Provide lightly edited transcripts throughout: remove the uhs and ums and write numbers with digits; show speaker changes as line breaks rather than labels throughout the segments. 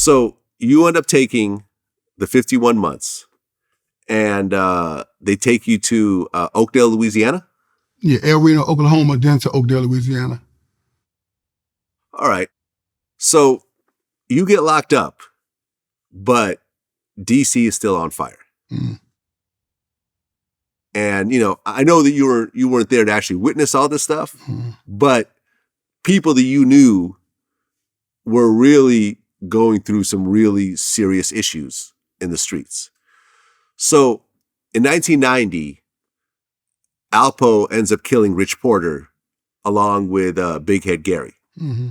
So you end up taking the 51 months and they take you to Oakdale, Louisiana?
Yeah, El Reno, Oklahoma, then to Oakdale, Louisiana.
All right. So you get locked up, but DC is still on fire.
Mm.
And, I know that you weren't there to actually witness all this stuff, but people that you knew were really going through some really serious issues in the streets. So in 1990, Alpo ends up killing Rich Porter along with Big Head Gary.
Mm-hmm.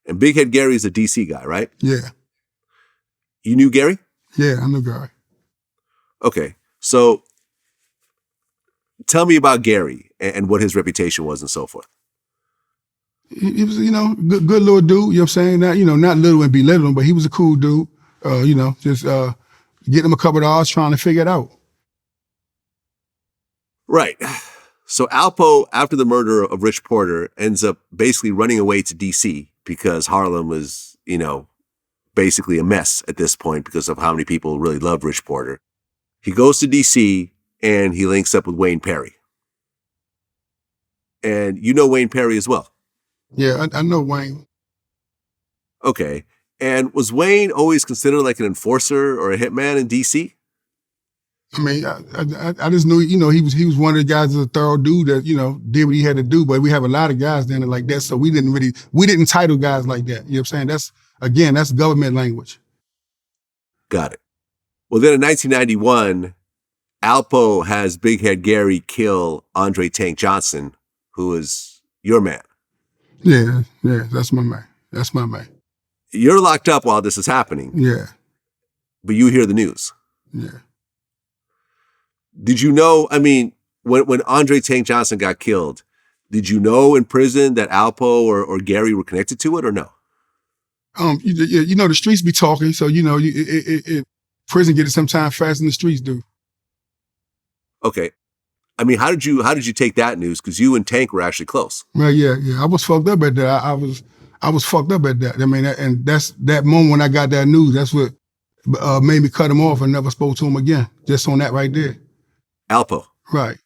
And Big Head Gary is a DC guy, right?
Yeah.
You knew Gary?
Yeah, I knew Gary.
Okay. So tell me about Gary and what his reputation was and so forth.
He was, good little dude, you know what I'm saying? Not little and belittling, but he was a cool dude. Just getting him a couple of dollars trying to figure it out. Right.
So Alpo, after the murder of Rich Porter, ends up basically running away to DC because Harlem was, basically a mess at this point because of how many people really loved Rich Porter. He goes to DC and he links up with Wayne Perry. And you know Wayne Perry as well.
Yeah, I know Wayne.
Okay. And was Wayne always considered like an enforcer or a hitman in DC?
I mean, I just knew, he was one of the guys that's a thorough dude that, did what he had to do. But we have a lot of guys down there like that. So we didn't title guys like that. You know what I'm saying? That's government language.
Got it. Well, then in 1991, Alpo has Big Head Gary kill Andre Tank Johnson, who is your man.
Yeah, that's my man.
You're locked up while this is happening.
Yeah.
But you hear the news.
Yeah.
Did you know, when Andre Tank Johnson got killed, did you know in prison that Alpo or Gary were connected to it or no?
The streets be talking, so, prison get it sometimes faster than the streets do.
Okay. How did you take that news? Because you and Tank were actually close.
Well, yeah. I was fucked up at that. I was fucked up at that. And that's that moment when I got that news. That's what made me cut him off and never spoke to him again. Just on that right there.
Alpo.
Right.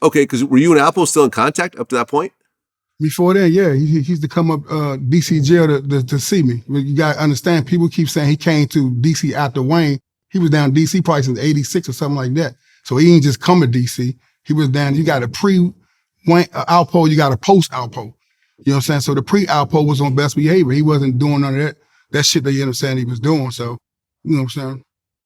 Okay, because were you and Alpo still in contact up to that point?
Before then, yeah. He used to come up DC jail to see me. You got to understand, people keep saying he came to DC after Wayne. He was down DC probably since 86 or something like that. So he didn't just come to DC. He was down, you got a pre-Alpo, you got a post-Alpo. You know what I'm saying? So the pre-Alpo was on best behavior. He wasn't doing none of that shit that, he was doing. So, you know what I'm saying?